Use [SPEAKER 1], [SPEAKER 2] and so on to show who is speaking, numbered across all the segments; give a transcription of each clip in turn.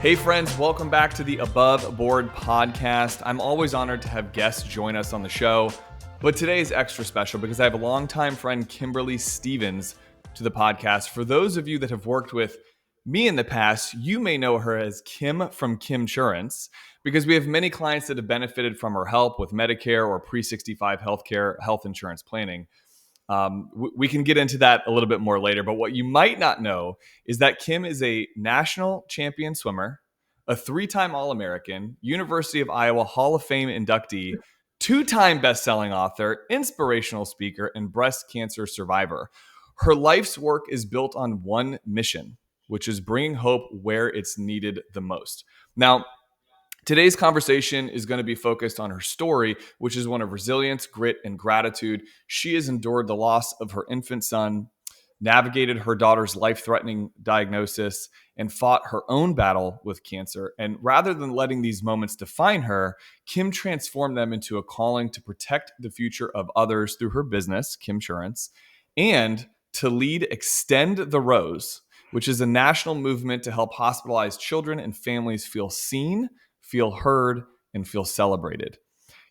[SPEAKER 1] Hey friends, welcome back to the Above Board podcast. I'm always honored to have guests join us on the show, but today is extra special because I have a longtime friend, Kimberly Stevens, to the podcast. For those of you that have worked with me in the past, you may know her as Kim from Kimsurance because we have many clients that have benefited from her help with Medicare or pre-65 healthcare, health insurance planning. We can get into that a little bit more later, but what you might not know is that Kim is a national champion swimmer, a three-time All-American, University of Iowa Hall of Fame inductee, two-time best-selling author, inspirational speaker, and breast cancer survivor. Her life's work is built on one mission, which is bringing hope where it's needed the most. Now, today's conversation is going to be focused on her story, which is one of resilience, grit, and gratitude. She has endured the loss of her infant son, navigated her daughter's life-threatening diagnosis, and fought her own battle with cancer. And rather than letting these moments define her, Kim transformed them into a calling to protect the future of others through her business, Kimsurance, and to lead Extend the Rose, which is a national movement to help hospitalized children and families feel seen, feel heard, and feel celebrated.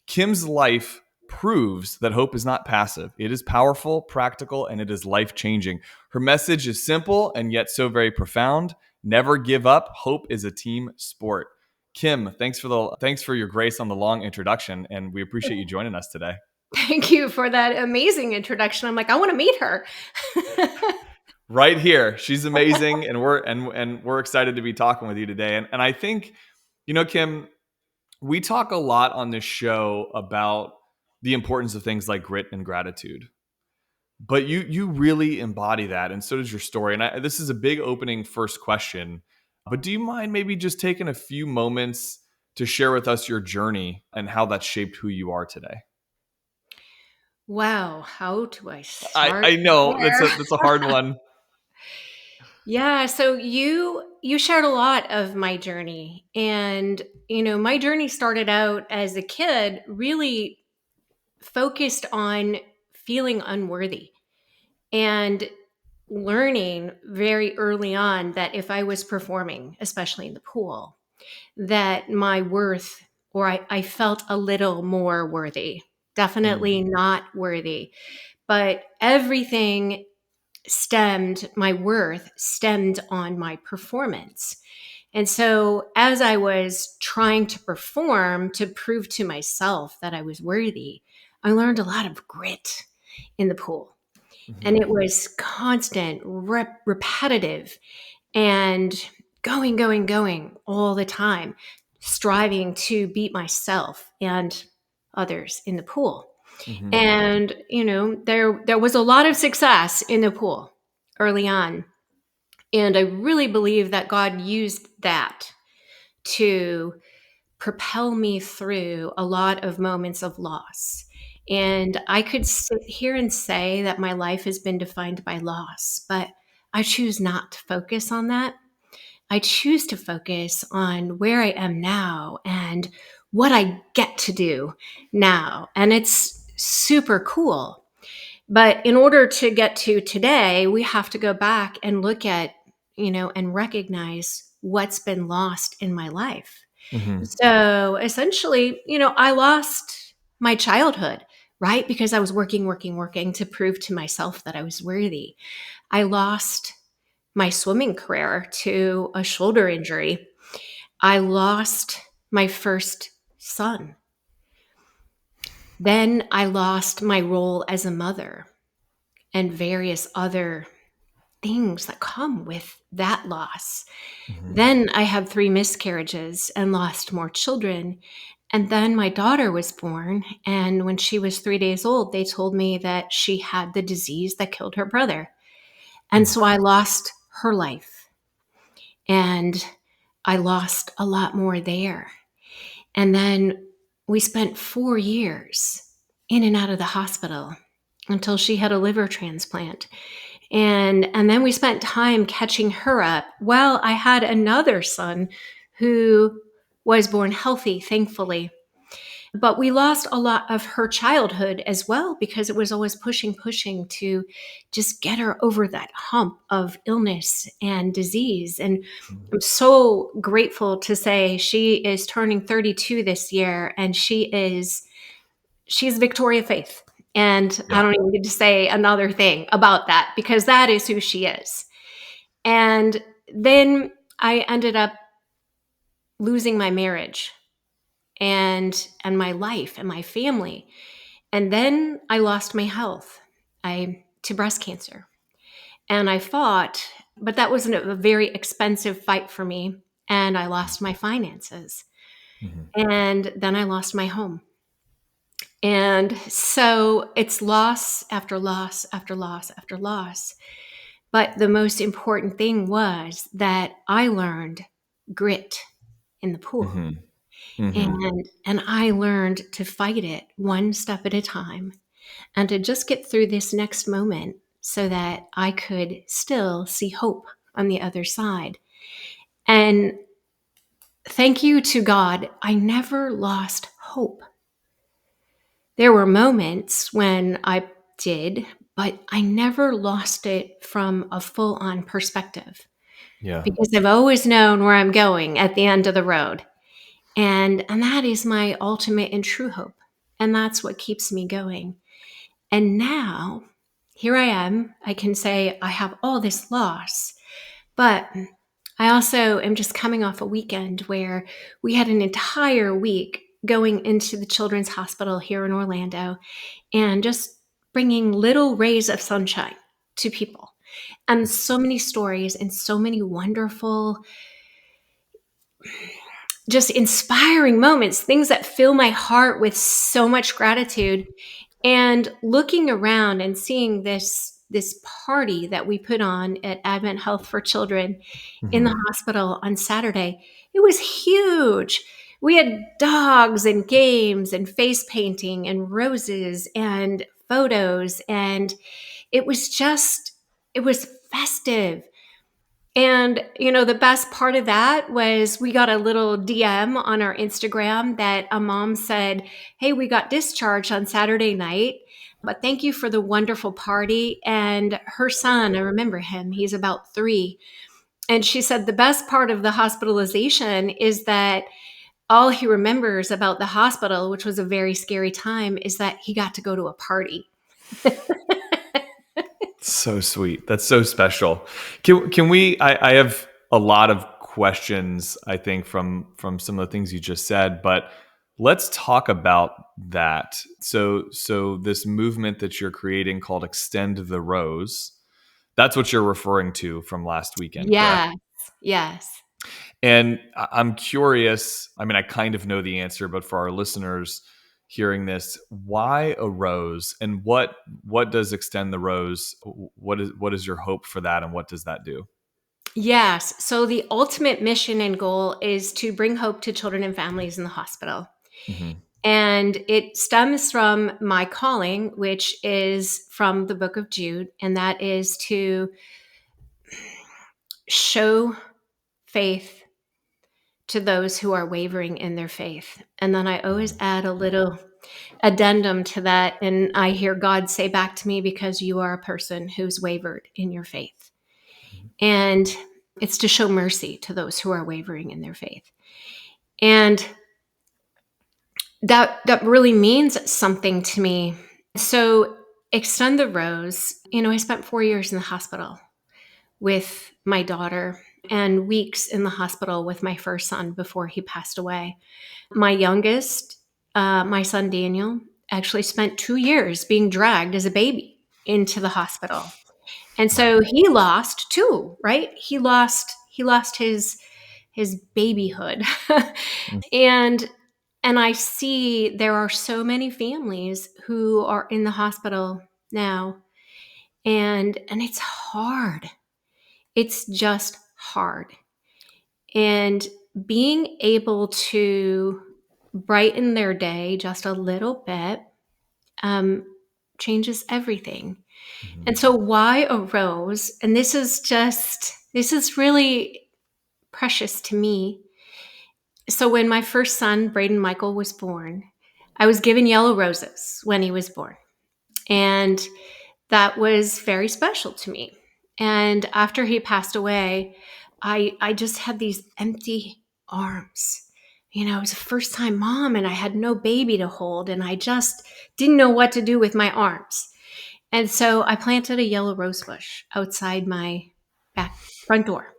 [SPEAKER 1] Kim's life proves that hope is not passive. It is powerful, practical, and it is life-changing. Her message is simple and yet so very profound. Never give up. Hope is a team sport. Kim, thanks for your grace on the long introduction, and we appreciate you joining us today.
[SPEAKER 2] Thank you for that amazing introduction. I'm like, I want to meet her.
[SPEAKER 1] Right here. She's amazing, and we're excited to be talking with you today. And I think, Kim, we talk a lot on this show about the importance of things like grit and gratitude. But you really embody that, and so does your story. And this is a big opening first question. But do you mind maybe just taking a few moments to share with us your journey and how that shaped who you are today?
[SPEAKER 2] Wow, how do I start?
[SPEAKER 1] I know that's a hard one.
[SPEAKER 2] Yeah, so you shared a lot of my journey, and my journey started out as a kid really focused on feeling unworthy and learning very early on that if I was performing, especially in the pool, that my worth, or I felt a little more worthy, definitely not worthy, but everything my worth stemmed on my performance. And so as I was trying to perform to prove to myself that I was worthy, I learned a lot of grit in the pool. And it was constant, repetitive, and going all the time, striving to beat myself and others in the pool.
[SPEAKER 1] Mm-hmm.
[SPEAKER 2] And, there was a lot of success in the pool early on. And I really believe that God used that to propel me through a lot of moments of loss. And I could sit here and say that my life has been defined by loss, but I choose not to focus on that. I choose to focus on where I am now and what I get to do now. And it's super cool. But in order to get to today, we have to go back and look at, and recognize what's been lost in my life.
[SPEAKER 1] Mm-hmm.
[SPEAKER 2] So essentially, I lost my childhood, right? Because I was working to prove to myself that I was worthy. I lost my swimming career to a shoulder injury. I lost my first son. Then I lost my role as a mother and various other things that come with that loss.
[SPEAKER 1] Mm-hmm.
[SPEAKER 2] Then I had 3 miscarriages and lost more children. And then my daughter was born. And when she was 3 days old, they told me that she had the disease that killed her brother. And so I lost her life. And I lost a lot more there. And then we spent 4 years in and out of the hospital until she had a liver transplant. And then we spent time catching her up. Well, I had another son who was born healthy, thankfully. But we lost a lot of her childhood as well because it was always pushing to just get her over that hump of illness and disease. And I'm so grateful to say she is turning 32 this year, and she's Victoria Faith. And I
[SPEAKER 1] Yeah.
[SPEAKER 2] don't even need to say another thing about that because that is who she is. And then I ended up losing my marriage and my life and my family. And then I lost my health. I to breast cancer. And I fought, but that was a very expensive fight for me. And I lost my finances.
[SPEAKER 1] Mhm.
[SPEAKER 2] And then I lost my home. And so it's loss after loss after loss after loss. But the most important thing was that I learned grit in the pool.
[SPEAKER 1] Mhm. Mhm.
[SPEAKER 2] And I learned to fight it one step at a time and to just get through this next moment so that I could still see hope on the other side. And thank you to God, I never lost hope. There were moments when I did, but I never lost it from a full on perspective
[SPEAKER 1] Yeah.
[SPEAKER 2] because I've always known where I'm going at the end of the road. And that is my ultimate and true hope. And that's what keeps me going. And now, here I am. I can say I have all this loss, but I also am just coming off a weekend where we had an entire week going into the Children's Hospital here in Orlando and just bringing little rays of sunshine to people. And so many stories and so many wonderful, just inspiring moments, things that fill my heart with so much gratitude. And looking around and seeing this party that we put on at Advent Health for Children in the
[SPEAKER 1] Mhm.
[SPEAKER 2] hospital on Saturday, it was huge. We had dogs and games and face painting and roses and photos, and it was just it was festive. And, the best part of that was we got a little DM on our Instagram that a mom said, "Hey, we got discharged on Saturday night, but thank you for the wonderful party." And her son, I remember him, he's about 3. And she said the best part of the hospitalization is that all he remembers about the hospital, which was a very scary time, is that he got to go to a party.
[SPEAKER 1] So sweet. That's so special. Can we? I have a lot of questions. I think from some of the things you just said, but let's talk about that. So this movement that you're creating called Extend the Rose. That's what you're referring to from last weekend, correct?
[SPEAKER 2] Yes. Yes.
[SPEAKER 1] And I'm curious. I mean, I kind of know the answer, but for our listeners hearing this, why a rose, and what does Extend the Rose? What is your hope for that, and what does that do?
[SPEAKER 2] Yes. So the ultimate mission and goal is to bring hope to children and families in the hospital.
[SPEAKER 1] Hmm.
[SPEAKER 2] And it stems from my calling, which is from the book of Jude, and that is to show faith to those who are wavering in their faith. And then I always add a little addendum to that. And I hear God say back to me, because you are a person who's wavered in your faith. And it's to show mercy to those who are wavering in their faith. And that really means something to me. So Extend the Rose, I spent 4 years in the hospital with my daughter and weeks in the hospital with my first son before he passed away. My youngest, my son Daniel, actually spent 2 years being dragged as a baby into the hospital. And so he lost too, right? He lost his babyhood. and and I see there are so many families who are in the hospital now, and it's hard. It's just hard. And being able to brighten their day just a little bit um, changes everything. And so, why a rose? And this is really precious to me. So, when my first son, Braden Michael, was born, I was given yellow roses when he was born. And that was very special to me. And after he passed away, I just had these empty arms. I was a first time mom and I had no baby to hold, and I just didn't know what to do with my arms. And so I planted a yellow rose bush outside my back front door.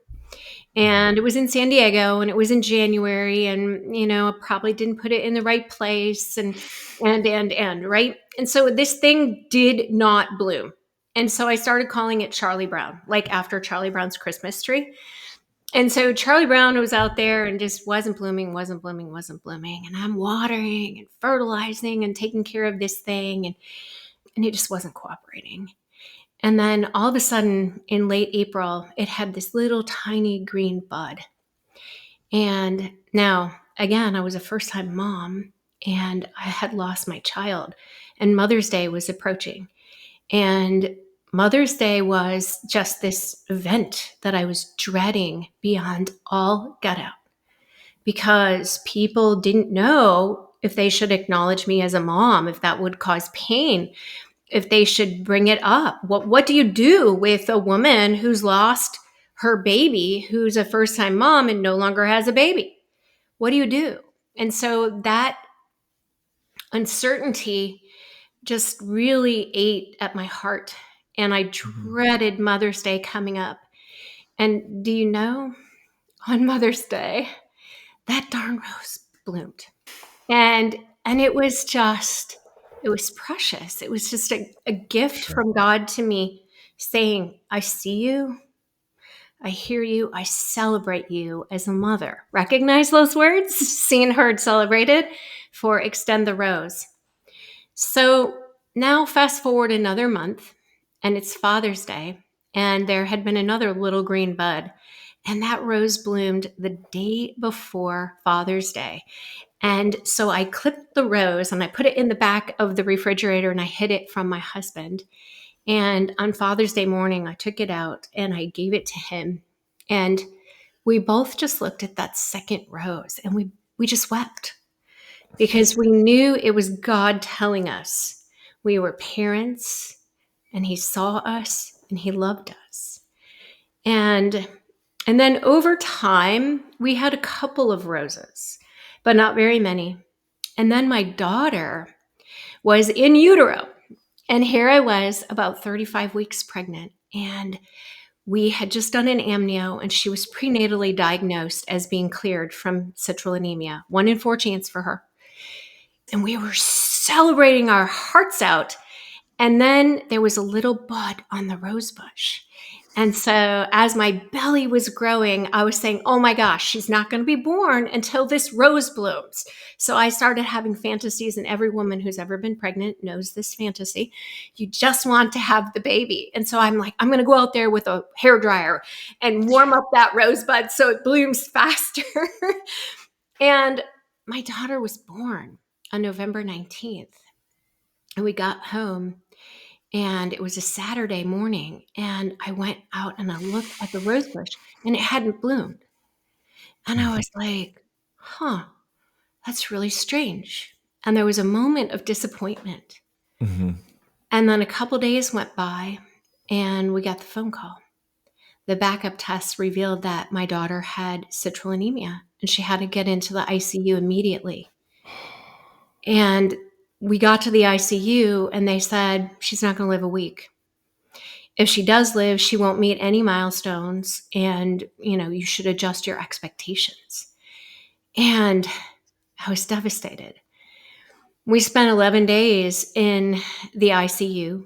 [SPEAKER 2] And it was in San Diego and it was in January, and I probably didn't put it in the right place, and right. And so this thing did not bloom. And so I started calling it Charlie Brown, like after Charlie Brown's Christmas tree. And so Charlie Brown was out there and just wasn't blooming, wasn't blooming, wasn't blooming. And I'm watering and fertilizing and taking care of this thing, and it just wasn't cooperating. And then all of a sudden in late April, it had this little tiny green bud. And now, again, I was a first time mom and I had lost my child, and Mother's Day was approaching. And Mother's Day was just this event that I was dreading beyond all gut out, because people didn't know if they should acknowledge me as a mom, if that would cause pain, if they should bring it up. What do you do with a woman who's lost her baby, who's a first time mom and no longer has a baby? What do you do? And so that uncertainty just really ate at my heart. And I dreaded Mother's Day coming up. And do you know, on Mother's Day, that darn rose bloomed. And it was precious. It was just a gift from God to me, saying, I see you, I hear you, I celebrate you as a mother. Recognize those words? Seen, heard, celebrated, for extend the rose. So now fast forward another month, and it's Father's Day, and there had been another little green bud, and that rose bloomed the day before Father's Day. And so I clipped the rose and I put it in the back of the refrigerator and I hid it from my husband. And on Father's Day morning, I took it out and I gave it to him. And we both just looked at that second rose and we just wept, because we knew it was God telling us we were parents, and he saw us and he loved us. And then over time, we had a couple of roses, but not very many. And then my daughter was in utero. And here I was about 35 weeks pregnant. And we had just done an amnio, and she was prenatally diagnosed as being cleared from citrullinemia, 1 in 4 chance for her. And we were celebrating our hearts out. And then there was a little bud on the rose bush. And so as my belly was growing, I was saying, oh my gosh, she's not going to be born until this rose blooms. So I started having fantasies, and every woman who's ever been pregnant knows this fantasy. You just want to have the baby. And so I'm like, I'm going to go out there with a hairdryer and warm up that rosebud so it blooms faster. And my daughter was born on November 19th. And we got home. And it was a Saturday morning, and I went out and I looked at the rose bush and it hadn't bloomed. And I was like, that's really strange. And there was a moment of disappointment. Mm-hmm. And then a couple days went by and we got the phone call. The backup tests revealed that my daughter had citrullinemia and she had to get into the ICU immediately. And we got to the ICU and they said, she's not going to live a week. If she does live, she won't meet any milestones, and, you should adjust your expectations. And I was devastated. We spent 11 days in the ICU,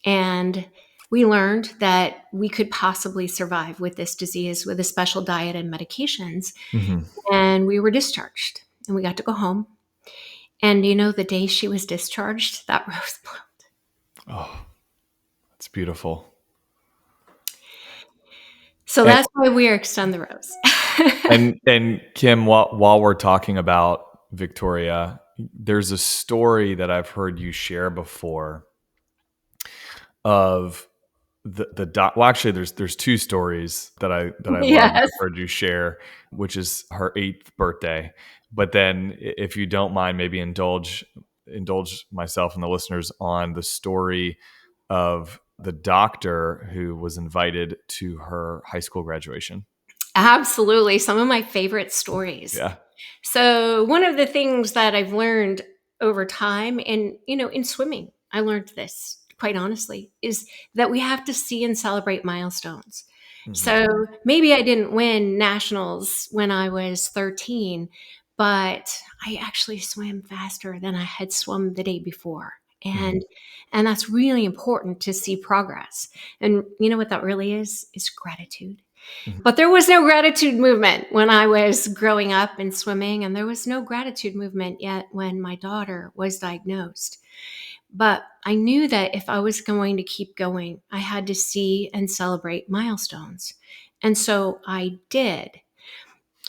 [SPEAKER 2] and we learned that we could possibly survive with this disease with a special diet and medications. Mm-hmm. And we were discharged, and we got to go home. And the day she was discharged, that rose bloomed.
[SPEAKER 1] Oh, that's beautiful.
[SPEAKER 2] So that's why we are Extend the Rose.
[SPEAKER 1] and Kim, while we're talking about Victoria, there's a story that I've heard you share before of the doc. Well, actually, there's two stories that I love that
[SPEAKER 2] Yes.
[SPEAKER 1] I've heard you share, which is her 8th birthday. But then, if you don't mind, maybe indulge myself and the listeners on the story of the doctor who was invited to her high school graduation.
[SPEAKER 2] Absolutely. Some of my favorite stories.
[SPEAKER 1] Yeah.
[SPEAKER 2] So, one of the things that I've learned over time, and in swimming, I learned this quite honestly, is that we have to see and celebrate milestones.
[SPEAKER 1] Hmm.
[SPEAKER 2] So, maybe I didn't win nationals when I was 13, but I actually swam faster than I had swum the day before.
[SPEAKER 1] Hmm.
[SPEAKER 2] And that's really important to see progress. And you know what that really is? Is gratitude.
[SPEAKER 1] Hmm.
[SPEAKER 2] But there was no gratitude movement when I was growing up and swimming, and there was no gratitude movement yet when my daughter was diagnosed. But I knew that if I was going to keep going, I had to see and celebrate milestones. And so I did.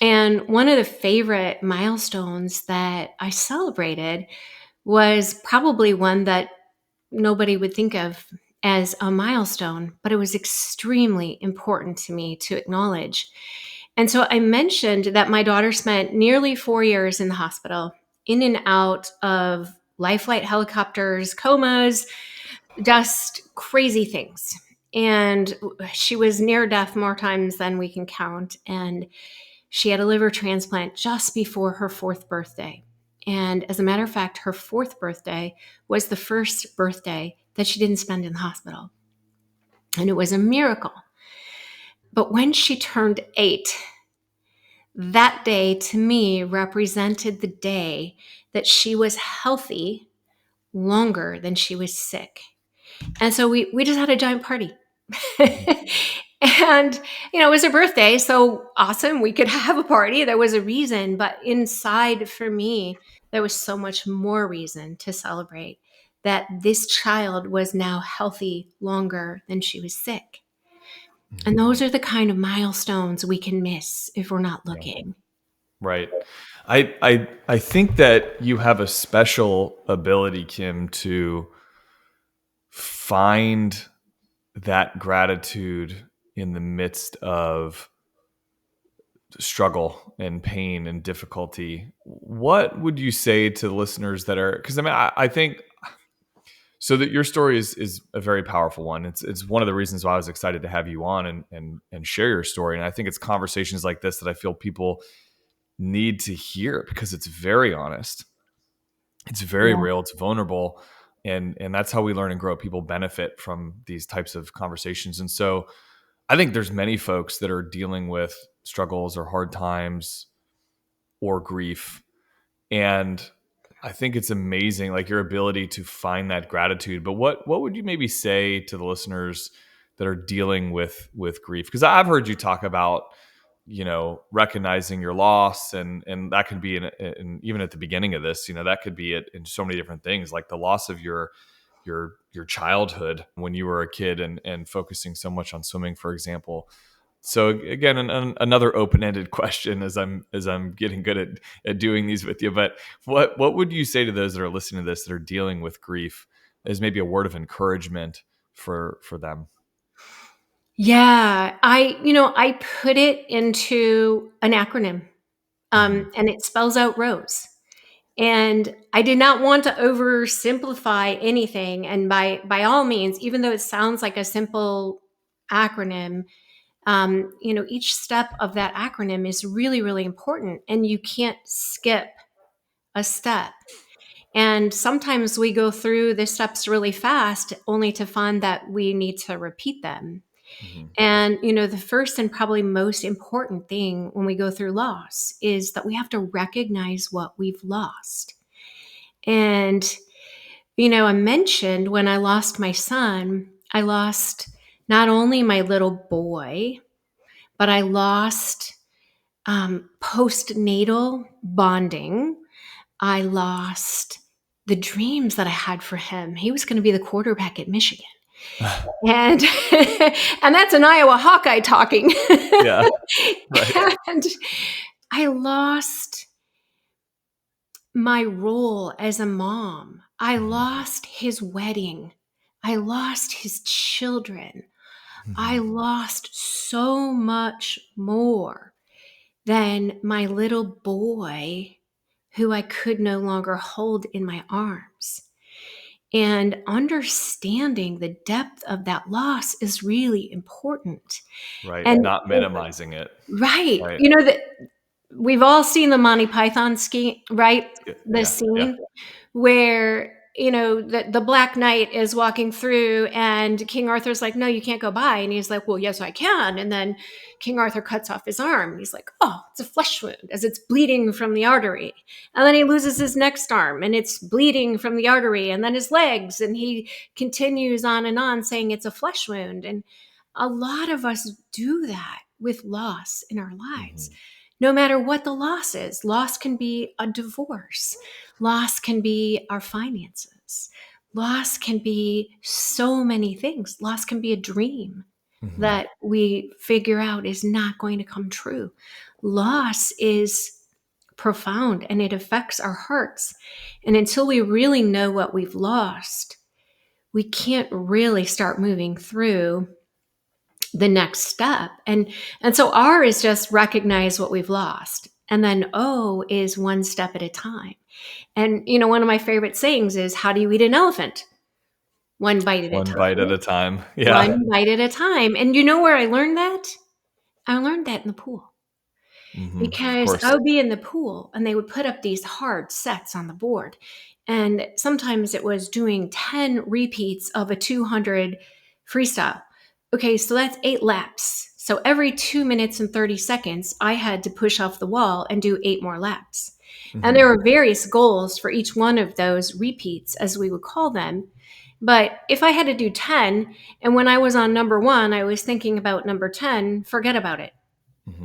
[SPEAKER 2] And one of the favorite milestones that I celebrated was probably one that nobody would think of as a milestone, but it was extremely important to me to acknowledge. And so I mentioned that my daughter spent nearly 4 years in the hospital, in and out of life flight helicopters, comas, just crazy things. And she was near death more times than we can count. And she had a liver transplant just before her 4th birthday. And as a matter of fact, her 4th birthday was the first birthday that she didn't spend in the hospital. And it was a miracle. But when she turned 8, that day to me represented the day that she was healthy longer than she was sick. And so we just had a giant party. And, it was her birthday. So awesome. We could have a party. There was a reason. But inside for me, there was so much more reason to celebrate that this child was now healthy longer than she was sick. And
[SPEAKER 1] Hmm.
[SPEAKER 2] those are the kind of milestones we can miss if we're not
[SPEAKER 1] Yeah.
[SPEAKER 2] looking.
[SPEAKER 1] Right. I think that you have a special ability, Kim, to find that gratitude in the midst of struggle and pain and difficulty. What would you say to listeners that are, because I think so that your story is a very powerful one. It's one of the reasons why I was excited to have you on and share your story. And I think it's conversations like this that I feel people need to hear because it's very honest. It's very
[SPEAKER 2] Yeah.
[SPEAKER 1] real. It's vulnerable. And that's how we learn and grow. People benefit from these types of conversations. And so I think there's many folks that are dealing with struggles or hard times or grief. And I think it's amazing, like your ability to find that gratitude. But what would you maybe say to the listeners that are dealing with grief? Because I've heard you talk about, recognizing your loss, and that could be in even at the beginning of this, that could be it in so many different things, like the loss of your childhood when you were a kid and focusing so much on swimming, for example. So again, another open-ended question as I'm getting good at doing these with you. But what would you say to those that are listening to this that are dealing with grief as maybe a word of encouragement for them?
[SPEAKER 2] Yeah. I put it into an acronym,
[SPEAKER 1] Hmm.
[SPEAKER 2] and it spells out rose. And I did not want to oversimplify anything. And by all means, even though it sounds like a simple acronym, each step of that acronym is really, really important, and you can't skip a step. And sometimes we go through the steps really fast, only to find that we need to repeat them.
[SPEAKER 1] Hmm.
[SPEAKER 2] And, the first and probably most important thing when we go through loss is that we have to recognize what we've lost. And, I mentioned when I lost my son, I lost not only my little boy, but I lost postnatal bonding. I lost the dreams that I had for him. He was going to be the quarterback at Michigan. And and that's an Iowa Hawkeye talking.
[SPEAKER 1] Yeah. Right.
[SPEAKER 2] And I lost my role as a mom. I
[SPEAKER 1] Mhm.
[SPEAKER 2] lost his wedding. I lost his children. I lost so much more than my little boy who I could no longer hold in my arms. And understanding the depth of that loss is really important.
[SPEAKER 1] Right.
[SPEAKER 2] And
[SPEAKER 1] Not minimizing it.
[SPEAKER 2] right,
[SPEAKER 1] Right.
[SPEAKER 2] that we've all seen the Monty Python scheme, right? The
[SPEAKER 1] Yeah. Yeah.
[SPEAKER 2] scene where the Black Knight is walking through and King Arthur's like, no, you can't go by, and he's like, well, yes, I can. And then King Arthur cuts off his arm, and he's like, oh, it's a flesh wound as it's bleeding from the artery. And then he loses his next arm and it's bleeding from the artery, and then his legs, and he continues on saying it's a flesh wound. And a lot of us do that with loss in our lives.
[SPEAKER 1] Mhm.
[SPEAKER 2] No matter what the loss is, loss can be a divorce. Loss can be our finances. Loss can be so many things. Loss can be a dream
[SPEAKER 1] Mhm.
[SPEAKER 2] that we figure out is not going to come true. Loss is profound and it affects our hearts. And until we really know what we've lost, we can't really start moving through the next step. And so R is just recognize what we've lost. And then O is one step at a time. And one of my favorite sayings is, how do you eat an elephant? One bite at a
[SPEAKER 1] One bite at
[SPEAKER 2] time.
[SPEAKER 1] a time. Yeah.
[SPEAKER 2] One bite at a time. And you know where I learned that? I learned that in the pool.
[SPEAKER 1] Of
[SPEAKER 2] Because
[SPEAKER 1] course.
[SPEAKER 2] I would be in the pool and they would put up these hard sets on the board. And sometimes it was doing 10 repeats of a 200 freestyle. Okay, so that's 8 laps. So every 2 minutes and 30 seconds, I had to push off the wall and do 8 more laps. And there
[SPEAKER 1] Mhm.
[SPEAKER 2] were various goals for each one of those repeats, as we would call them. But if I had to do 10, and when I was on number one, I was thinking about number 10, forget about it.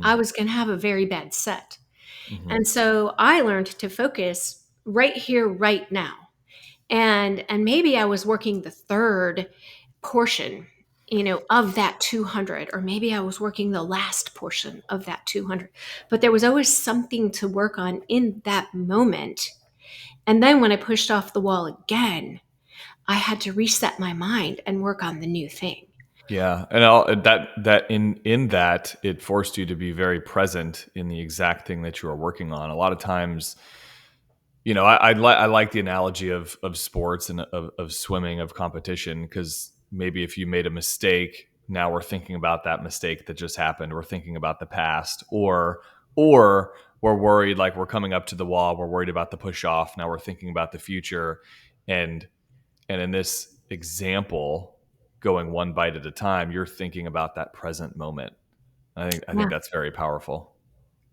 [SPEAKER 2] I
[SPEAKER 1] Mhm.
[SPEAKER 2] was going to have a very bad set.
[SPEAKER 1] Mhm.
[SPEAKER 2] And so I learned to focus right here, right now. And maybe I was working the third portion, of that 200, or maybe I was working the last portion of that 200. But there was always something to work on in that moment. And then when I pushed off the wall again, I had to reset my mind and work on the new thing.
[SPEAKER 1] Yeah, and that in that it forced you to be very present in the exact thing that you are working on. A lot of times, I like the analogy of sports and of swimming, of competition, because maybe if you made a mistake, now we're thinking about that mistake that just happened. We're thinking about the past, or we're worried, like we're coming up to the wall. We're worried about the push off. Now we're thinking about the future, and and in this example, going one bite at a time, you're thinking about that present moment. I think
[SPEAKER 2] Yeah.
[SPEAKER 1] that's very powerful.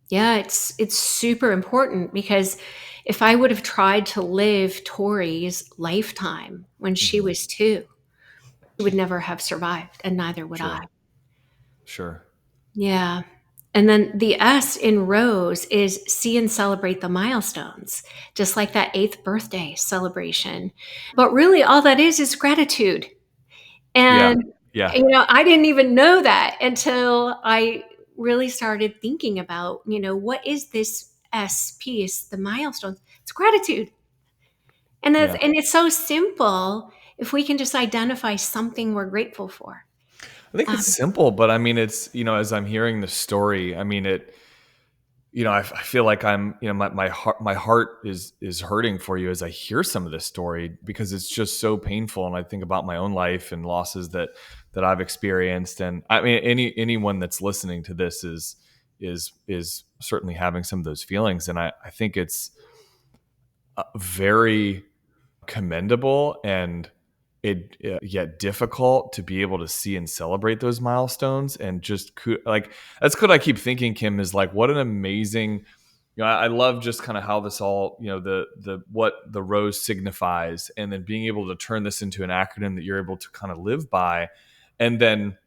[SPEAKER 2] Yeah, it's super important because if I would have tried to live Tori's lifetime when she
[SPEAKER 1] Hmm.
[SPEAKER 2] was 2, she would never have survived, and neither would I.
[SPEAKER 1] Sure, sure.
[SPEAKER 2] Yeah. And then the S in Rose is see and celebrate the milestones, just like that 8th birthday celebration. But really, all that is gratitude.
[SPEAKER 1] Yeah,
[SPEAKER 2] And,
[SPEAKER 1] yeah,
[SPEAKER 2] I didn't even know that until I really started thinking about, what is this S piece, the milestones? It's gratitude.
[SPEAKER 1] yeah.
[SPEAKER 2] And it's so simple if we can just identify something we're grateful for.
[SPEAKER 1] I think it's
[SPEAKER 2] Um,
[SPEAKER 1] simple, but I mean, it's as I'm hearing the story, I mean, I feel like I'm, my heart is hurting for you as I hear some of this story because it's just so painful, and I think about my own life and losses that I've experienced, and I mean, anyone that's listening to this is certainly having some of those feelings, and I think it's very commendable and yet difficult to be able to see and celebrate those milestones, and just like that's what I keep thinking, Kim, is like what an amazing, I love just kind of how this all, the what the rose signifies, and then being able to turn this into an acronym that you're able to kind of live by, and then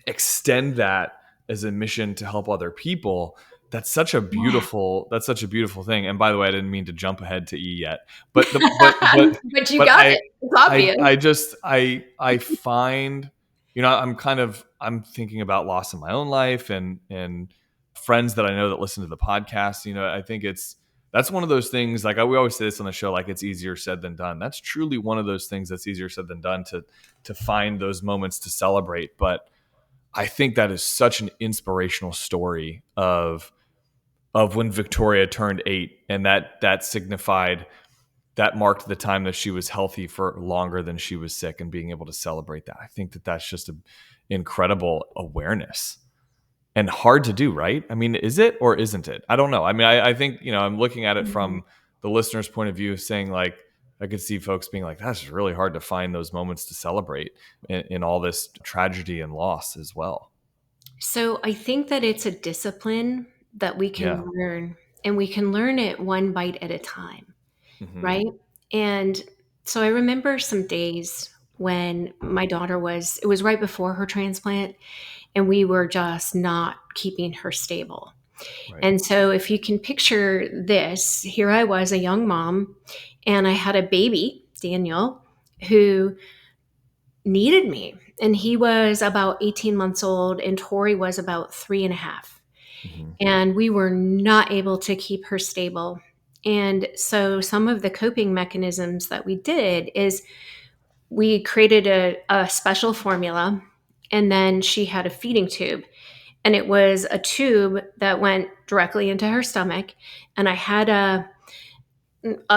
[SPEAKER 1] extend that as a mission to help other people.
[SPEAKER 2] yeah.
[SPEAKER 1] That's such a beautiful thing. And by the way, I didn't mean to jump ahead to E yet, but the but
[SPEAKER 2] But you
[SPEAKER 1] but
[SPEAKER 2] got it. It's obvious.
[SPEAKER 1] I just I find, I'm thinking about loss in my own life, and friends that I know that listen to the podcast. I think that's one of those things, like we always say this on the show, like it's easier said than done. That's truly one of those things that's easier said than done, to find those moments to celebrate. But I think that is such an inspirational story of when Victoria turned 8, and that signified, that marked the time that she was healthy for longer than she was sick, and being able to celebrate that. I think that that's just an incredible awareness and hard to do, right? I mean, is it or isn't it? I don't know. I mean, I think, I'm looking at it
[SPEAKER 2] Mhm.
[SPEAKER 1] from the listener's point of view, saying like, I could see folks being like, that's really hard to find those moments to celebrate in all this tragedy and loss as well.
[SPEAKER 2] So I think that it's a discipline that we
[SPEAKER 1] Yeah.
[SPEAKER 2] can learn, and we can learn it one bite at a time,
[SPEAKER 1] Hmm.
[SPEAKER 2] right? And so I remember some days when my daughter it was right before her transplant, and we were just not keeping her stable.
[SPEAKER 1] Right.
[SPEAKER 2] And so if you can picture this, here I was, a young mom, and I had a baby, Daniel, who needed me. And he was about 18 months old, and Tori was about 3.5.
[SPEAKER 1] Hmm.
[SPEAKER 2] And we were not able to keep her stable. And so some of the coping mechanisms that we did is we created a special formula, and then she had a feeding tube. And it was a tube that went directly into her stomach. And I had a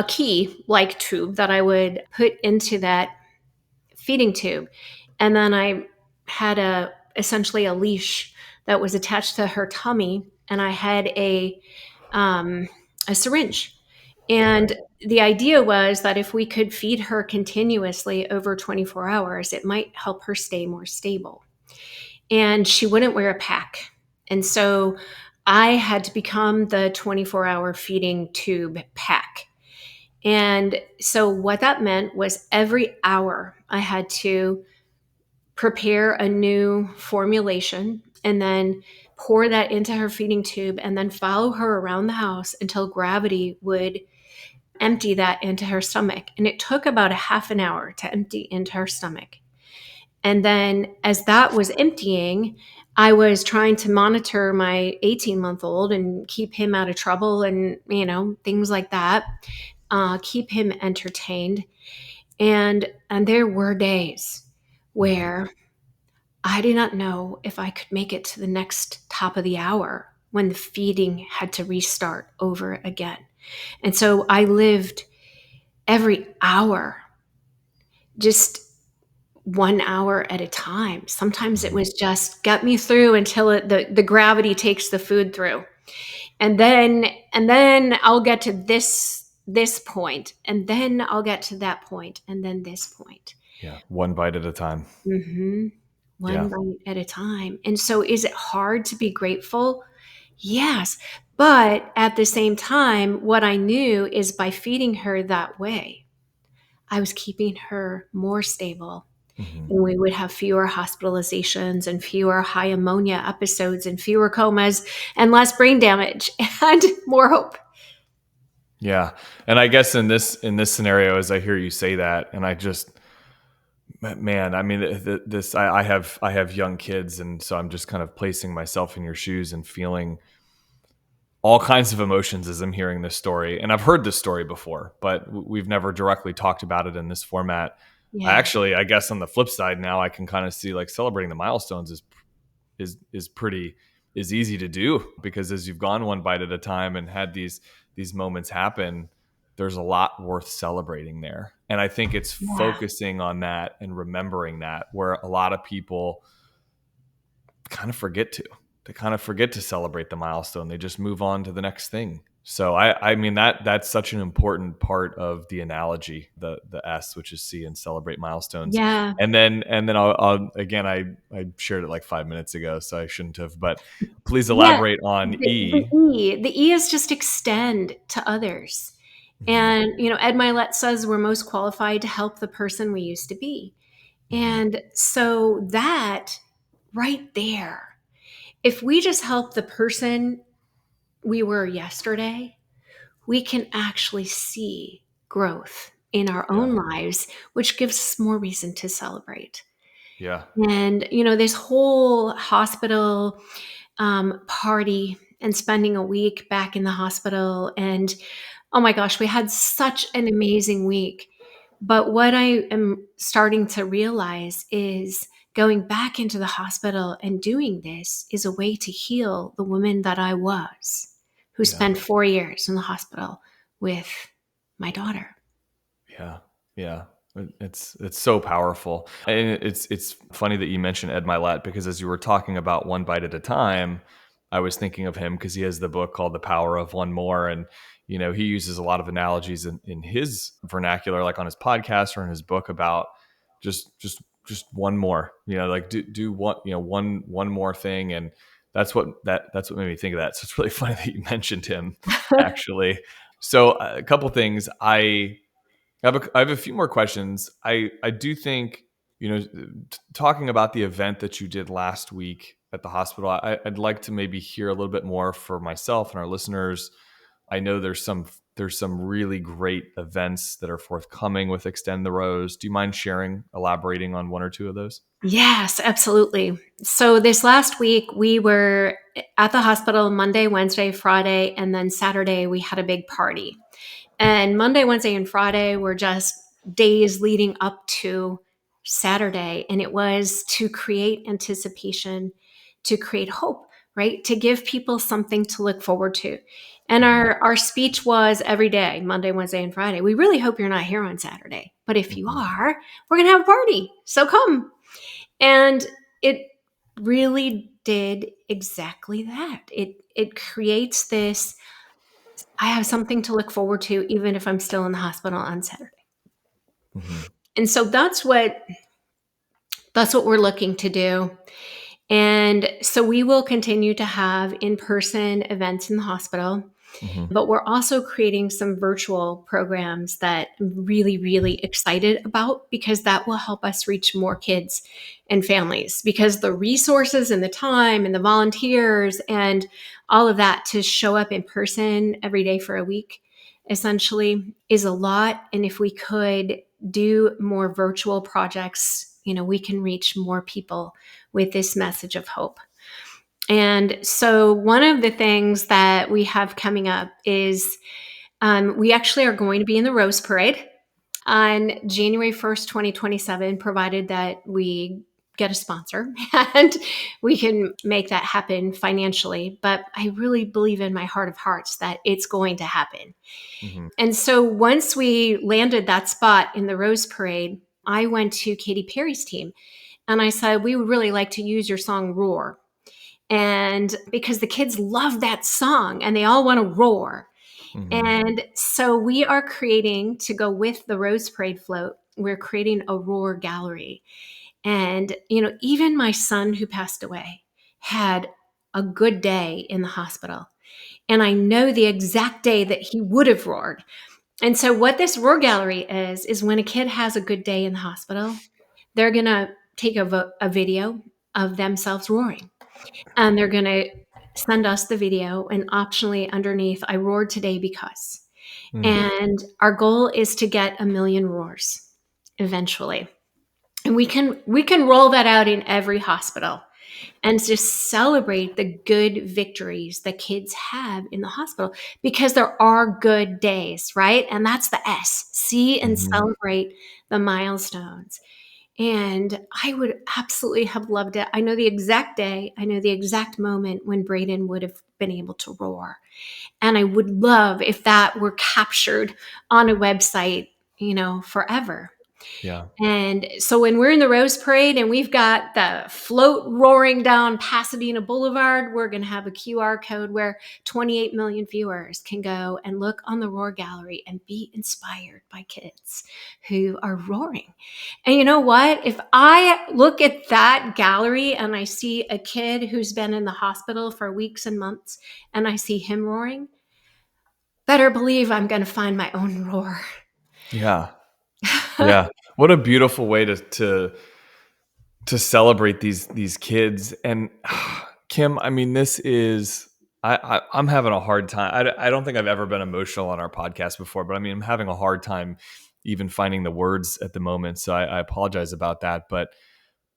[SPEAKER 2] key like tube that I would put into that feeding tube. And then I had essentially a leash that was attached to her tummy, and I had a syringe. And
[SPEAKER 1] Right.
[SPEAKER 2] the idea was that if we could feed her continuously over 24 hours, it might help her stay more stable. And she wouldn't wear a pack. And so I had to become the 24-hour feeding tube pack. And so what that meant was every hour I had to prepare a new formulation and then pour that into her feeding tube and then follow her around the house until gravity would empty that into her stomach. And it took about a half an hour to empty into her stomach. And then as that was emptying, I was trying to monitor my 18-month-old and keep him out of trouble and, things like that, keep him entertained. And there were days
[SPEAKER 1] Hmm.
[SPEAKER 2] where I did not know if I could make it to the next top of the hour when the feeding had to restart over again. And so I lived every hour, just 1 hour at a time. Sometimes it
[SPEAKER 1] Hmm.
[SPEAKER 2] was just get me through until the gravity takes the food through. And then I'll get to this point, and then I'll get to that point, and then this point.
[SPEAKER 1] Yeah. One bite at a time.
[SPEAKER 2] Hmm. One
[SPEAKER 1] Yeah.
[SPEAKER 2] bite at a time. And so is it hard to be grateful? Yes. But at the same time, what I knew is by feeding her that way, I was keeping her more stable,
[SPEAKER 1] Hmm.
[SPEAKER 2] and we would have fewer hospitalizations and fewer high ammonia episodes and fewer comas and less brain damage and more hope.
[SPEAKER 1] Yeah. And I guess in this scenario, as I hear you say that, and I just, man, I mean, this, I have young kids, and so I'm just kind of placing myself in your shoes and feeling all kinds of emotions as I'm hearing this story. And I've heard this story before, but we've never directly talked about it in this format.
[SPEAKER 2] Yeah.
[SPEAKER 1] I guess on the flip side, now I can kind of see like celebrating the milestones is pretty, is easy to do, because as you've gone one bite at a time and had these moments happen, there's a lot worth celebrating there. And I think it's
[SPEAKER 2] Yeah.
[SPEAKER 1] focusing on that and remembering that, where a lot of people kind of forget to. They kind of forget to celebrate the milestone. They just move on to the next thing. So I mean, that's such an important part of the analogy, the S, which is see and celebrate milestones.
[SPEAKER 2] Yeah.
[SPEAKER 1] And then I'll again, I shared it like 5 minutes ago, so I shouldn't have. But please
[SPEAKER 2] Yeah.
[SPEAKER 1] elaborate on E.
[SPEAKER 2] The E is just extend to others.
[SPEAKER 1] Hmm.
[SPEAKER 2] And, Ed Milet says we're most qualified to help the person we used to be.
[SPEAKER 1] Hmm.
[SPEAKER 2] And so that right there, if we just help the person we were yesterday, we can actually see growth in our
[SPEAKER 1] Yeah.
[SPEAKER 2] own lives, which gives us more reason to celebrate.
[SPEAKER 1] Yeah.
[SPEAKER 2] And, this whole hospital party and spending a week back in the hospital. And oh my gosh, we had such an amazing week. But what I am starting to realize is going back into the hospital and doing this is a way to heal the woman that I was, who
[SPEAKER 1] Yeah.
[SPEAKER 2] spent 4 years in the hospital with my daughter.
[SPEAKER 1] Yeah. Yeah. It's so powerful. And it's funny that you mentioned Ed Milet, because as you were talking about One Bite at a Time, I was thinking of him because he has the book called The Power of One More. And, he uses a lot of analogies in his vernacular, like on his podcast or in his book, about just one more, like do one, one more thing. And that's what made me think of that. So it's really funny that you mentioned him, actually. So a couple things. I have a few more questions. I do think, talking about the event that you did last week at the hospital, I'd like to maybe hear a little bit more for myself and our listeners. I know there's some really great events that are forthcoming with Extend the Rose. Do you mind elaborating on one or two of those?
[SPEAKER 2] Yes, absolutely. So this last week, we were at the hospital Monday, Wednesday, Friday, and then Saturday, we had a big party. And Monday, Wednesday, and Friday were just days leading up to Saturday. And it was to create anticipation, to create hope, right? To give people something to look forward to. And
[SPEAKER 1] Mhm.
[SPEAKER 2] our speech was every day, Monday, Wednesday, and Friday. We really hope you're not here on Saturday. But if you
[SPEAKER 1] Mhm.
[SPEAKER 2] are, we're going to have a party. So come. And it really did exactly that. It creates this, I have something to look forward to even if I'm still in the hospital on Saturday.
[SPEAKER 1] Mhm.
[SPEAKER 2] And so that's what we're looking to do. And so we will continue to have in-person events in the hospital,
[SPEAKER 1] Mhm.
[SPEAKER 2] but we're also creating some virtual programs that I'm really, really excited about, because that will help us reach more kids and families, because the resources and the time and the volunteers and all of that to show up in person every day for a week essentially is a lot. And if we could do more virtual projects, we can reach more people with this message of hope. And so, one of the things that we have coming up is we actually are going to be in the Rose Parade on January 1st, 2027, provided that we get a sponsor and we can make that happen financially. But I really believe in my heart of hearts that it's going to happen.
[SPEAKER 1] Mhm.
[SPEAKER 2] And so, once we landed that spot in the Rose Parade, I went to Katy Perry's team and I said, we would really like to use your song Roar. And because the kids love that song and they all want to roar.
[SPEAKER 1] Mhm.
[SPEAKER 2] And so we are creating, to go with the Rose Parade float, we're creating a roar gallery. And, even my son who passed away had a good day in the hospital. And I know the exact day that he would have roared. And so what this roar gallery is when a kid has a good day in the hospital, they're going to take a video of themselves roaring. And they're going to send us the video, and optionally underneath, I roared today because.
[SPEAKER 1] Mhm.
[SPEAKER 2] And our goal is to get 1 million roars eventually. And we can roll that out in every hospital and just celebrate the good victories that kids have in the hospital, because there are good days, right? And that's the S. See and
[SPEAKER 1] Mhm.
[SPEAKER 2] celebrate the milestones. And I would absolutely have loved it. I know the exact day, I know the exact moment when Braden would have been able to roar. And I would love if that were captured on a website, forever.
[SPEAKER 1] Yeah.
[SPEAKER 2] And so when we're in the Rose Parade and we've got the float roaring down Pasadena Boulevard, we're going to have a QR code where 28 million viewers can go and look on the Roar Gallery and be inspired by kids who are roaring. And you know what? If I look at that gallery and I see a kid who's been in the hospital for weeks and months and I see him roaring, better believe I'm going to find my own roar.
[SPEAKER 1] Yeah. Yeah. What a beautiful way to celebrate these kids. And Kim, I mean, this is I'm having a hard time. I don't think I've ever been emotional on our podcast before, but I mean, I'm having a hard time even finding the words at the moment. So I apologize about that. But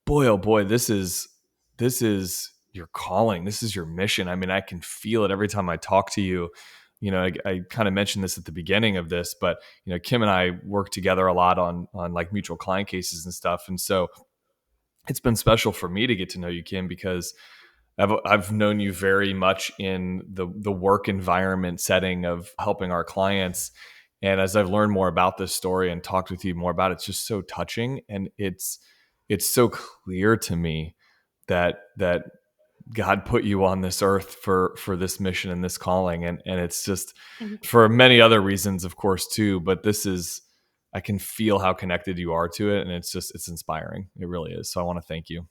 [SPEAKER 1] boy, oh boy, this is your calling. This is your mission. I mean, I can feel it every time I talk to you. I kind of mentioned this at the beginning of this, but Kim and I work together a lot on like mutual client cases and stuff. And so it's been special for me to get to know you, Kim, because I've known you very much in the work environment setting of helping our clients. And as I've learned more about this story and talked with you more about it, it's just so touching. And it's so clear to me that God put you on this earth for this mission and this calling. And it's just for many other reasons, of course, too. But I can feel how connected you are to it. And it's inspiring. It really is. So I want to thank you.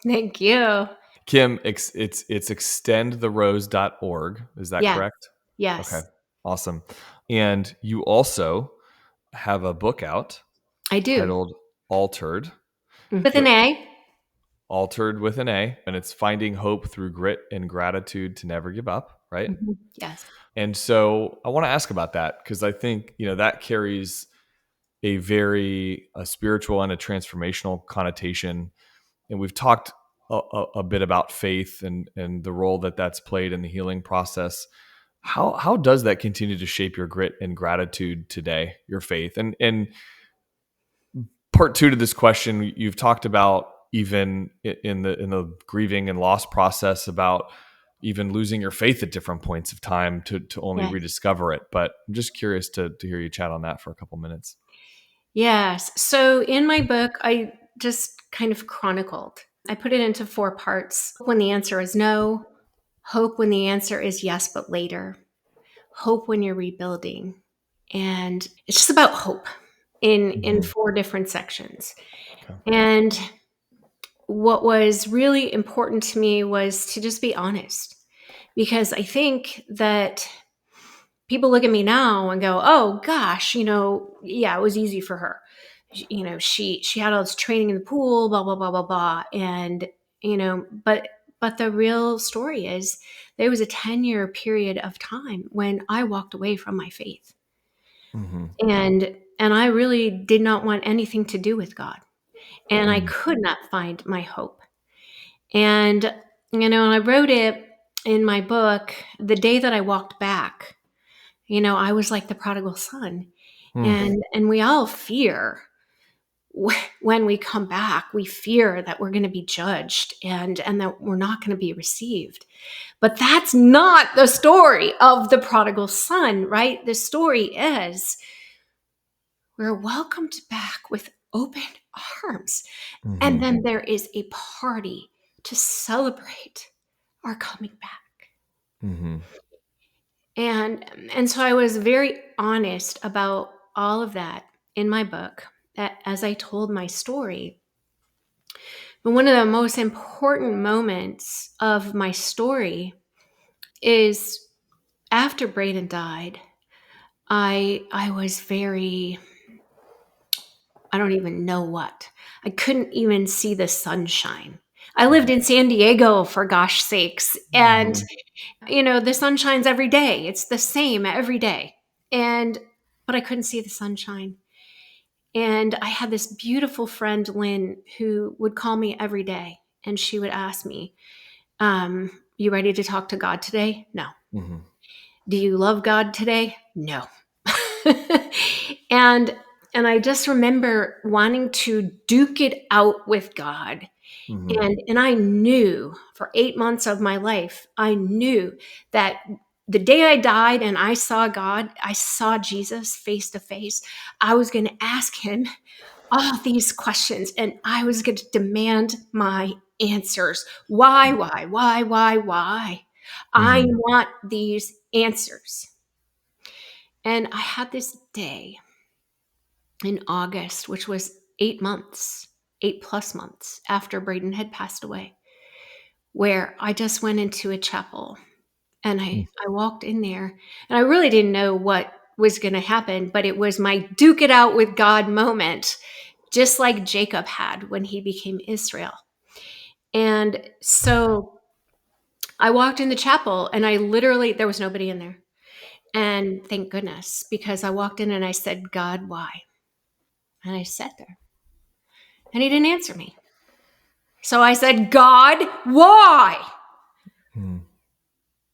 [SPEAKER 2] Thank you.
[SPEAKER 1] Kim, it's extendtherose.org. Is that
[SPEAKER 2] Yeah.
[SPEAKER 1] correct? Okay.
[SPEAKER 2] Yes,
[SPEAKER 1] Awesome. And you also have a book out
[SPEAKER 2] I do.
[SPEAKER 1] titled Altered,
[SPEAKER 2] With an
[SPEAKER 1] but
[SPEAKER 2] A.
[SPEAKER 1] Altered with an A, and it's finding hope through grit and gratitude to never give up, right?
[SPEAKER 2] Yes.
[SPEAKER 1] And so I want to ask about that because I think, that carries a spiritual and a transformational connotation. And we've talked a bit about faith and the role that that's played in the healing process. How does that continue to shape your grit and gratitude today, your faith? And part two to this question, you've talked about even in the grieving and loss process about even losing your faith at different points of time to only
[SPEAKER 2] Yes.
[SPEAKER 1] rediscover it. But I'm just curious to hear you chat on that for a couple minutes.
[SPEAKER 2] Yes. So in my book, I just kind of chronicled. I put it into 4 parts. When the answer is no, hope when the answer is yes, but later, hope when you're rebuilding. And it's just about hope in
[SPEAKER 1] Mhm.
[SPEAKER 2] 4 different sections.
[SPEAKER 1] Okay.
[SPEAKER 2] And what was really important to me was to just be honest, because I think that people look at me now and go, "Oh gosh, yeah, it was easy for her. She had all this training in the pool, blah blah blah blah blah." And but the real story is there was a 10-year period of time when I walked away from my faith.
[SPEAKER 1] Mm-hmm.
[SPEAKER 2] And I really did not want anything to do with God. And I
[SPEAKER 1] Mm-hmm.
[SPEAKER 2] could not find my hope. And and I wrote it in my book the day that I walked back. I was like the prodigal son. And we all fear when we come back, we fear that we're going to be judged and that we're not going to be received. But that's not the story of the prodigal son, right? The story is we're welcomed back with open arms. And
[SPEAKER 1] Mm-hmm.
[SPEAKER 2] then there is a party to celebrate our coming back.
[SPEAKER 1] Mm-hmm.
[SPEAKER 2] And so I was very honest about all of that in my book as I told my story. But one of the most important moments of my story is after Braden died. I was very, I don't even know what. I couldn't even see the sunshine. I lived in San Diego, for gosh sakes, and
[SPEAKER 1] Mm-hmm.
[SPEAKER 2] the sun shines every day. It's the same every day. And but I couldn't see the sunshine. And I had this beautiful friend, Lynn, who would call me every day and she would ask me, you ready to talk to God today? No.
[SPEAKER 1] Mm-hmm.
[SPEAKER 2] Do you love God today? No. and and I just remember wanting to duke it out with God.
[SPEAKER 1] Mm-hmm.
[SPEAKER 2] And I knew for 8 months of my life, I knew that the day I died and I saw God, I saw Jesus face to face, I was going to ask him all these questions and I was going to demand my answers. Why? I
[SPEAKER 1] Mm-hmm.
[SPEAKER 2] want these answers. And I had this day in August, which was 8 months, 8+ months after Braden had passed away, where I just went into a chapel and I walked in there and I really didn't know what was going to happen, but it was my duke it out with God moment, just like Jacob had when he became Israel. And so I walked in the chapel and there was nobody in there. And thank goodness, because I walked in and I said, God, why? And I sat there and he didn't answer me. So I said, God, why?
[SPEAKER 1] Mm-hmm.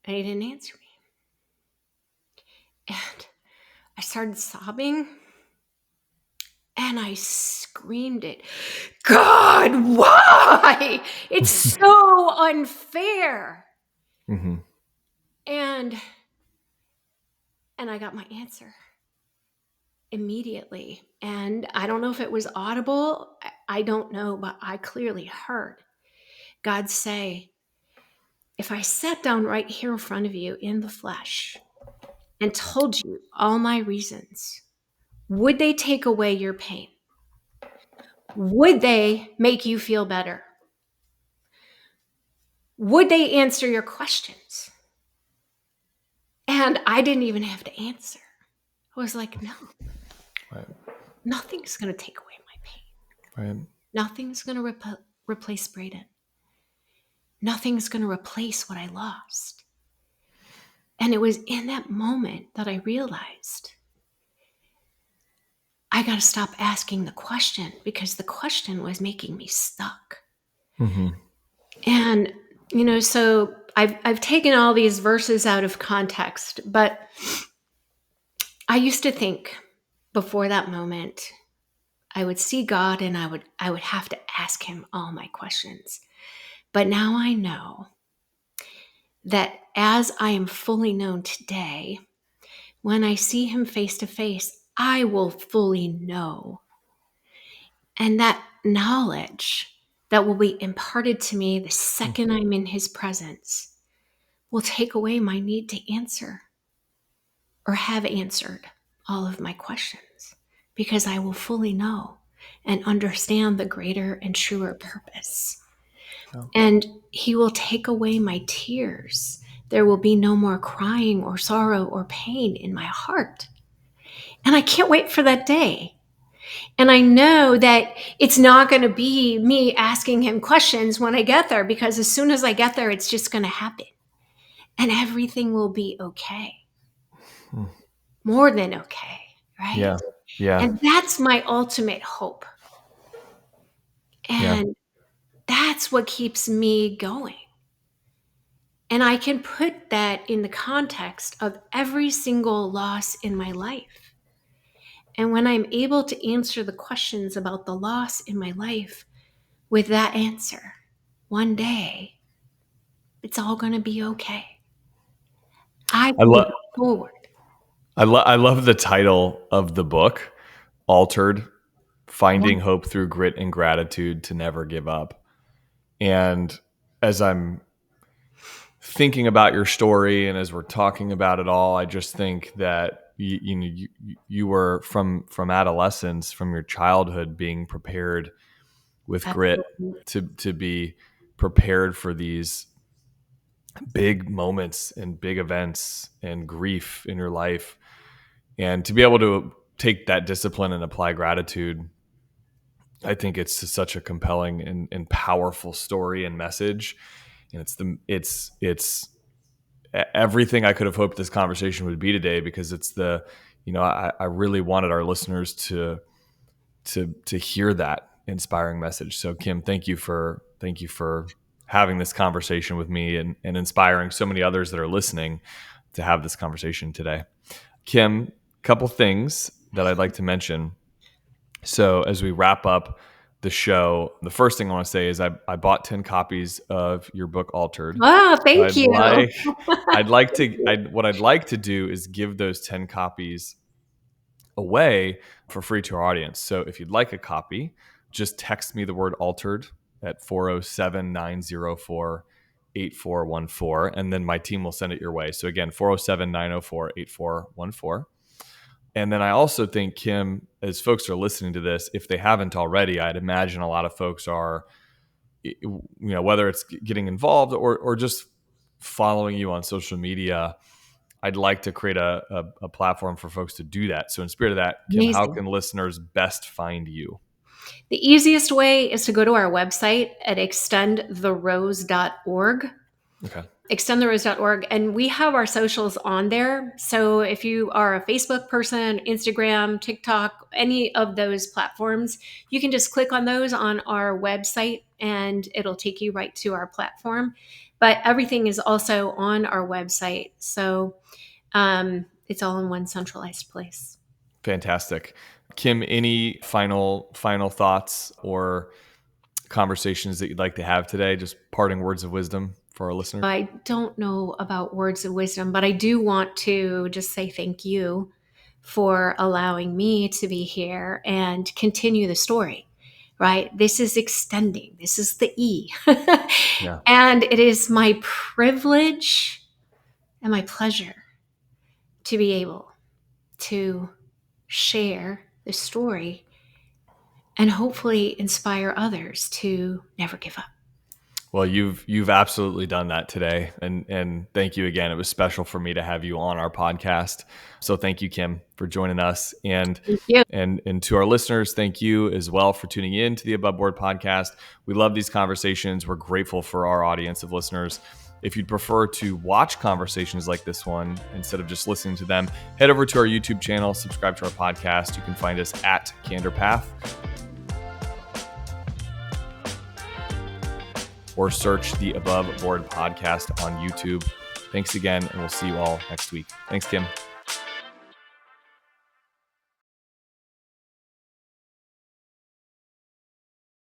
[SPEAKER 2] And he didn't answer me. And I started sobbing And I screamed it, God, why? It's so unfair.
[SPEAKER 1] Mm-hmm.
[SPEAKER 2] And I got my answer immediately. And I don't know if it was audible. I don't know, but I clearly heard God say, if I sat down right here in front of you in the flesh and told you all my reasons, would they take away your pain? Would they make you feel better? Would they answer your questions? And I didn't even have to answer. I was like, no,
[SPEAKER 1] Right.
[SPEAKER 2] nothing's going to take away my pain.
[SPEAKER 1] Right.
[SPEAKER 2] Nothing's going to replace Braden. Nothing's going to replace what I lost. And it was in that moment that I realized I got to stop asking the question, because the question was making me stuck.
[SPEAKER 1] Mm-hmm.
[SPEAKER 2] And, so I've taken all these verses out of context, but I used to think before that moment, I would see God and I would have to ask him all my questions. But now I know that as I am fully known today, when I see him face to face, I will fully know. And that knowledge that will be imparted to me the second I'm in his presence will take away my need to answer or have answered all of my questions, because I will fully know and understand the greater and truer purpose.
[SPEAKER 1] Yeah.
[SPEAKER 2] And he will take away my tears. There will be no more crying or sorrow or pain in my heart. And I can't wait for that day. And I know that it's not going to be me asking him questions when I get there, because as soon as I get there, it's just going to happen. And everything will be okay.
[SPEAKER 1] Hmm.
[SPEAKER 2] More than okay, right?
[SPEAKER 1] Yeah. Yeah.
[SPEAKER 2] And that's my ultimate hope.
[SPEAKER 1] Yeah.
[SPEAKER 2] And that's what keeps me going. And I can put that in the context of every single loss in my life. And when I'm able to answer the questions about the loss in my life with that answer, one day it's all going to be okay. I
[SPEAKER 1] I
[SPEAKER 2] can
[SPEAKER 1] love
[SPEAKER 2] go forward.
[SPEAKER 1] I love the title of the book, Altered:
[SPEAKER 2] Yeah.
[SPEAKER 1] Finding Hope Through Grit and Gratitude to Never Give Up. And as I'm thinking about your story and as we're talking about it all, I just think that you were from adolescence, from your childhood, being prepared with grit
[SPEAKER 2] Absolutely.
[SPEAKER 1] to be prepared for these big moments and big events and grief in your life, and to be able to take that discipline and apply gratitude. I think it's such a compelling and powerful story and message, and it's everything I could have hoped this conversation would be today, because it's I really wanted our listeners to hear that inspiring message. So Kim, thank you for having this conversation with me, and inspiring so many others that are listening to have this conversation today. Kim, couple things that I'd like to mention. So as we wrap up the show, the first thing I want to say is I bought 10 copies of your book, Altered.
[SPEAKER 2] Oh, thank
[SPEAKER 1] I'd
[SPEAKER 2] you.
[SPEAKER 1] like what I'd like to do is give those 10 copies away for free to our audience. So if you'd like a copy, just text me the word altered at 407-904-8414, and then my team will send it your way. So again, 407-904-8414. And then I also think, Kim, as folks are listening to this, if they haven't already, I'd imagine a lot of folks are, whether it's getting involved or just following you on social media. I'd like to create a platform for folks to do that. So in spirit of that, Kim, how
[SPEAKER 2] Amazing.
[SPEAKER 1] can listeners best find you?
[SPEAKER 2] The easiest way is to go to our website at extendtherose.org.
[SPEAKER 1] Okay.
[SPEAKER 2] extendtherose.org, and we have our socials on there. So if you are a Facebook person, Instagram, TikTok, any of those platforms, you can just click on those on our website and it'll take you right to our platform. But everything is also on our website. So it's all in one centralized place.
[SPEAKER 1] Fantastic. Kim, any final thoughts or conversations that you'd like to have today? Just parting words of wisdom for our listeners?
[SPEAKER 2] I don't know about words of wisdom, but I do want to just say thank you for allowing me to be here and continue the story, right? This is extending. This is the E.
[SPEAKER 1] Yeah.
[SPEAKER 2] And it is my privilege and my pleasure to be able to share the story and hopefully inspire others to never give up.
[SPEAKER 1] Well, you've absolutely done that today, and thank you again. It was special for me to have you on our podcast. So thank you, Kim, for joining us, and
[SPEAKER 2] Thank you.
[SPEAKER 1] and to our listeners, thank you as well for tuning in to the Above Board podcast. We love these conversations. We're grateful for our audience of listeners. If you'd prefer to watch conversations like this one instead of just listening to them, head over to our YouTube channel, subscribe to our podcast. You can find us at Candor Path, or search the Above Board podcast on YouTube. Thanks again, and we'll see you all next week. Thanks, Kim.